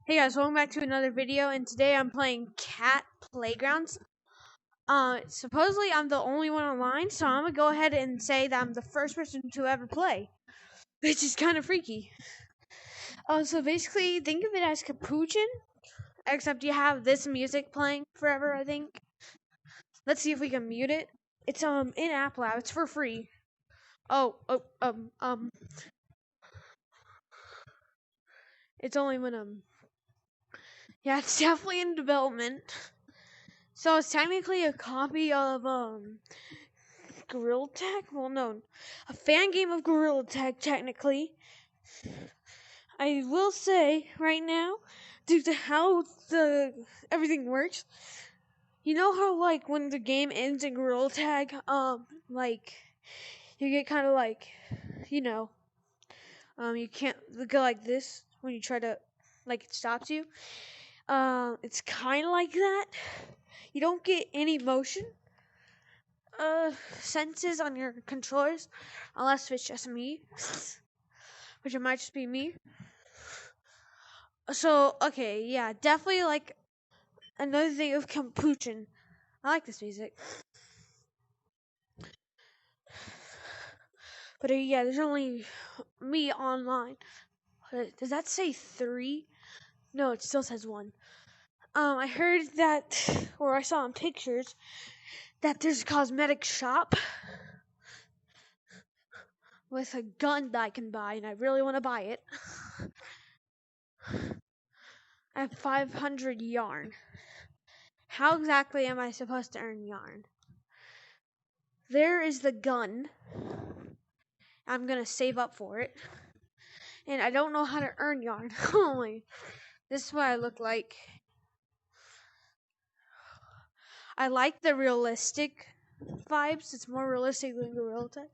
Hey guys, welcome back to another video, and today I'm playing Cat Playgrounds. Supposedly I'm the only one online, so I'm gonna go ahead and say that I'm the first person to ever play, which is kind of freaky. So basically, think of it as Capuchin, except you have this music playing forever, I think. Let's see if we can mute it. It's in App Lab, it's for free. It's only when yeah, it's definitely in development. So it's technically a copy of Gorilla Tag? Well, no, a fan game of Gorilla Tag, technically. I will say right now, due to how everything works, you know how like when the game ends in Gorilla Tag, like you get kind of like, you can't go like this when you try to, like it stops you. It's kind of like that. You don't get any motion senses on your controllers unless it's just me, which it might just be me. So okay, yeah, definitely like another thing of Capuchin. I like this music, but yeah, there's only me online. Does that say 3? No, it still says 1. I heard that, or I saw in pictures that there's a cosmetic shop with a gun that I can buy, and I really want to buy it. I have 500 yarn. How exactly am I supposed to earn yarn? There is the gun. I'm gonna save up for it. And I don't know how to earn yarn. Holy. This is what I look like. I like the realistic vibes. It's more realistic than Gorilla Tag.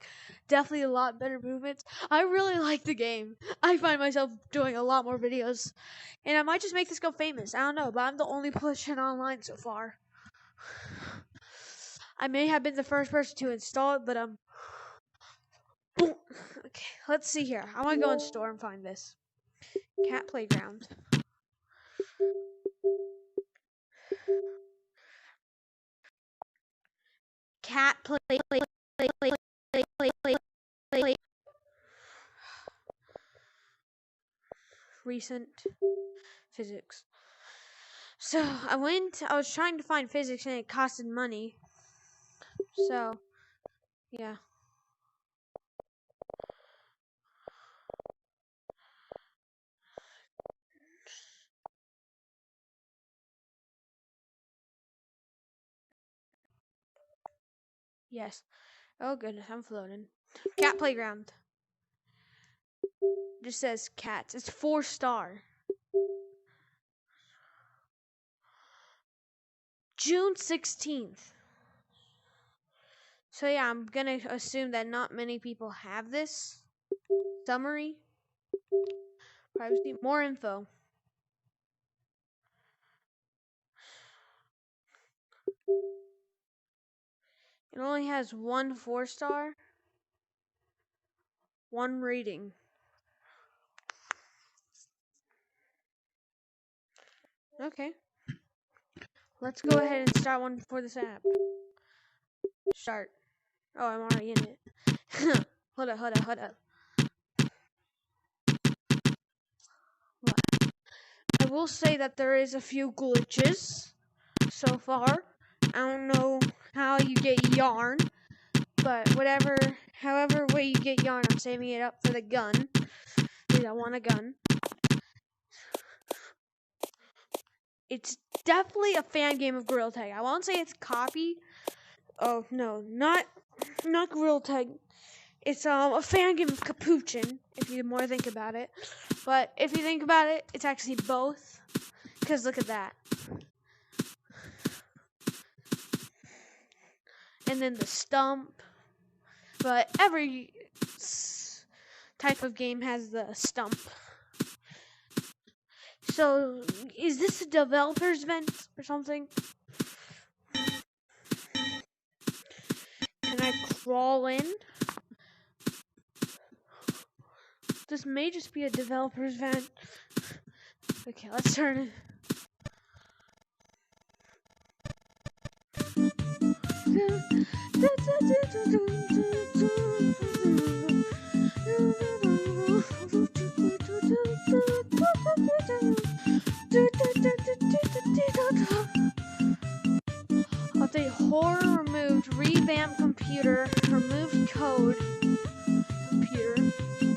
Definitely a lot better movements. I really like the game. I find myself doing a lot more videos. And I might just make this go famous. I don't know, but I'm the only person online so far. I may have been the first person to install it, but okay, let's see here. I'm gonna go in store and find this. Cat Playground. Cat play. Recent physics. So I was trying to find physics and it costed money. So, yeah. Yes. Oh goodness, I'm floating. Cat Playground. Just says cats. It's 4-star. June 16th. So yeah, I'm gonna assume that not many people have this. Summary. Privacy. More info. It only has 1 4-star. 1 rating. Okay. Let's go ahead and start one for this app. Start. Oh, I'm already in it. Hold up. What? I will say that there is a few glitches so far. I don't know how you get yarn, but however way you get yarn, I'm saving it up for the gun, because I want a gun. It's definitely a fan game of Gorilla Tag. I won't say it's copy. Oh no, not Gorilla Tag. It's a fan game of Capuchin, if you more think about it. But if you think about it, it's actually both. Because look at that. And then the stump. But every type of game has the stump. So, is this a developer's vent or something? Can I crawl in? This may just be a developer's vent. Okay, let's turn it. Update horror removed, revamped computer, removed code, computer,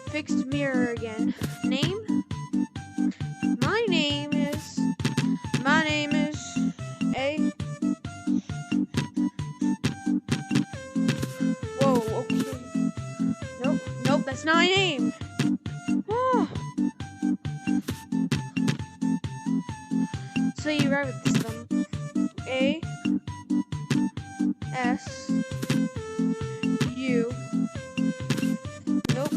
fixed mirror again. Name? My name is A. Whoa, okay. Nope, that's not my name. Oh. So you write with this one. A S U. Nope.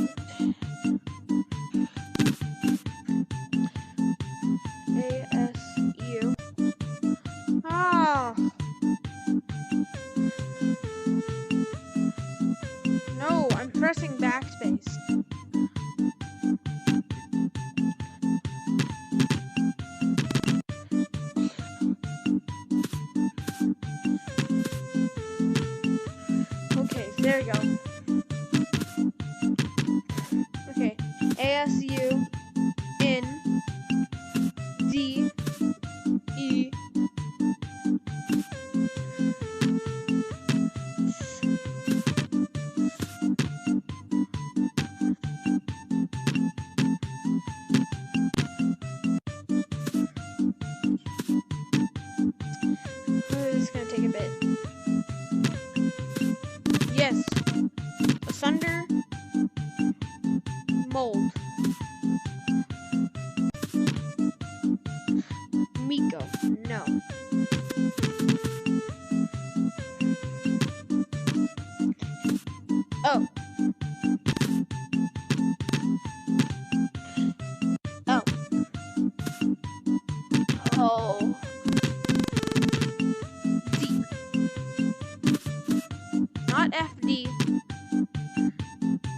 A S U. Ah. No, I'm pressing backspace. Okay, there we go. Okay, ASU N D E This is gonna take a bit. Yes. Asunder mold. Miko. No. Oh. Oh. Oh. D. Not FD.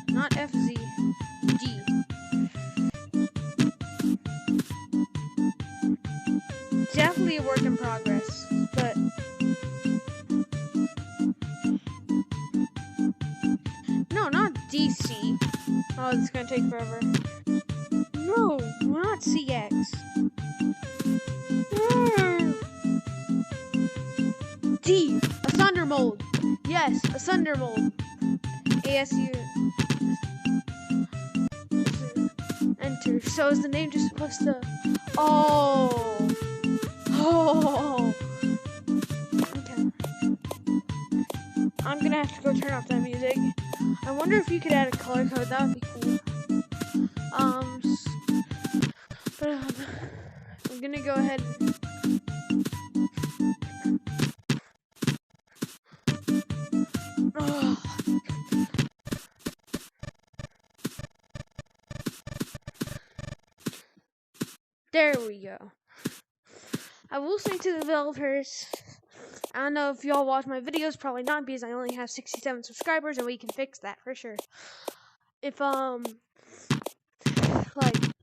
Not FZ. D. Definitely a work in progress, but no, not DC. Oh, it's gonna take forever. No, not CX. D. Asunder mold. Yes, Asunder mold. ASU. Enter. So is the name just supposed to? Oh. Oh. Okay. I'm gonna have to go turn off that music. I wonder if you could add a color code. That would be cool. But I'm gonna go ahead. Oh. There we go. I will say to the developers, I don't know if y'all watch my videos, probably not, because I only have 67 subscribers, and we can fix that for sure. If, like,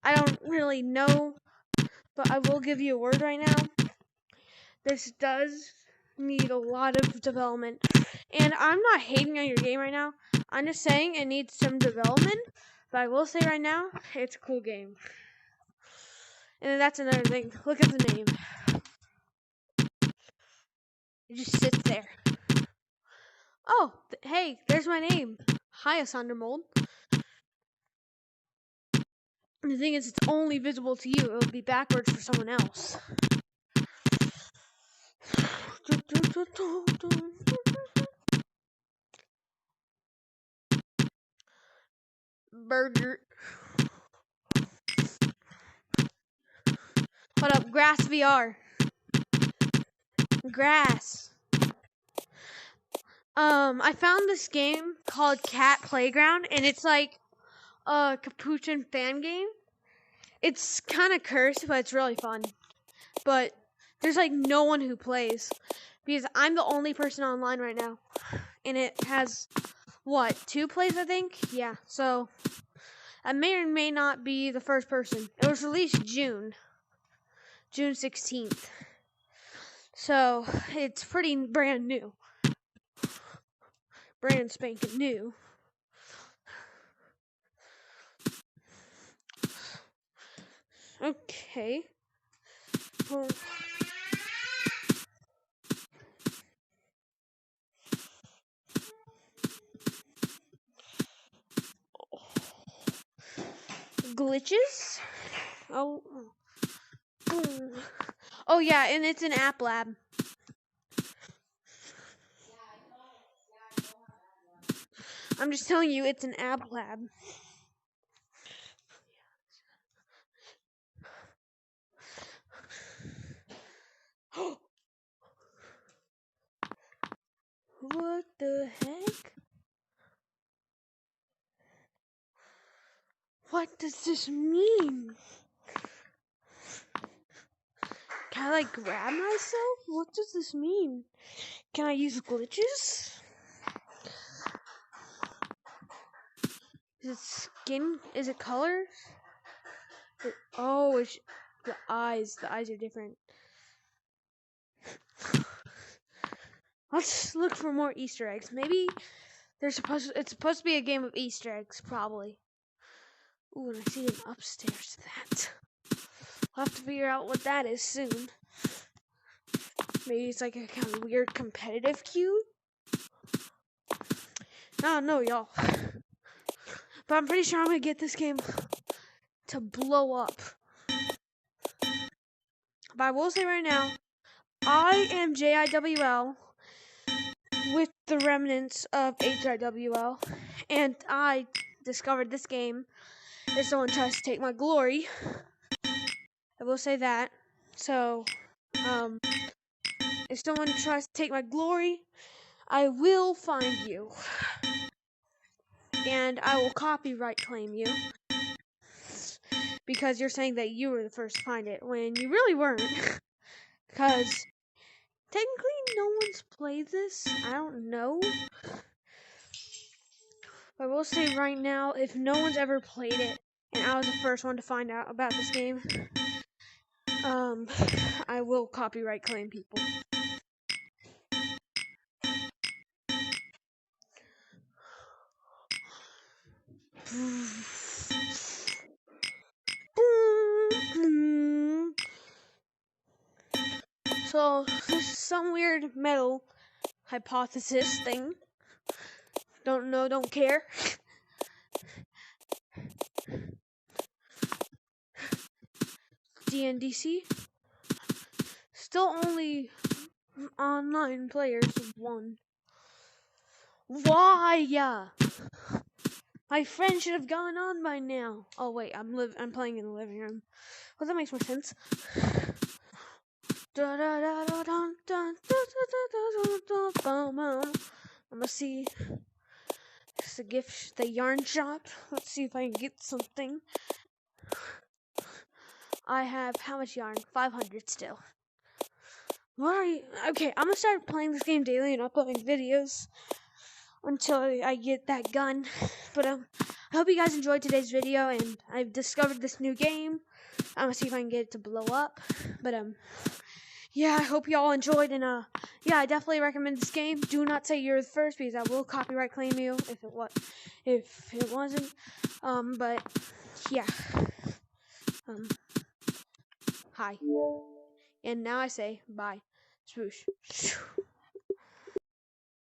I don't really know, but I will give you a word right now. This does need a lot of development, and I'm not hating on your game right now. I'm just saying it needs some development, but I will say right now, it's a cool game. And then that's another thing. Look at the name. It just sits there. Oh, hey, there's my name. Hi, Asunder Mold. The thing is, it's only visible to you. It will be backwards for someone else. Burger. What up, Grass VR? Grass. I found this game called Cat Playground, and it's like a Capuchin fan game. It's kind of cursed, but it's really fun. But there's like no one who plays, because I'm the only person online right now. And it has, what, 2 plays, I think? Yeah, so I may or may not be the first person. It was released June. June 16th. So it's pretty brand new. Brand spanking new. Okay. Well, glitches? Oh. Oh yeah, and it's an app lab. I'm just telling you, it's an app lab. What the heck? What does this mean? Can I like grab myself? What does this mean? Can I use glitches? Is it skin? Is it color? Oh, it's the eyes. The eyes are different. Let's look for more Easter eggs. Maybe it's supposed to be a game of Easter eggs, probably. Ooh, and I see an upstairs to that. I'll have to figure out what that is soon. Maybe it's like a kind of weird competitive cube. I don't know, y'all. But I'm pretty sure I'm gonna get this game to blow up. But I will say right now, I am JIWL with the remnants of HIWL, and I discovered this game if someone tries to take my glory. I will say that. So, if someone tries to take my glory, I will find you. And I will copyright claim you. Because you're saying that you were the first to find it, when you really weren't. Because technically no one's played this. I don't know. But I will say right now, if no one's ever played it, and I was the first one to find out about this game, I will copyright claim people. So, this is some weird metal hypothesis thing. Don't know, don't care. DNDC. Still only online players of 1. Why? My friend should have gone on by now. Oh wait, I'm playing in the living room. Well, that makes more sense. I'm gonna see. It's the gift, the yarn shop. Let's see if I can get something. I have how much yarn? 500 still. What are you? Okay, I'm gonna start playing this game daily and uploading videos until I get that gun. But I hope you guys enjoyed today's video, and I've discovered this new game. I'm gonna see if I can get it to blow up. But yeah, I hope y'all enjoyed, and yeah, I definitely recommend this game. Do not say you're the first, because I will copyright claim you if it wasn't. But yeah. Hi. And now I say bye. Swoosh.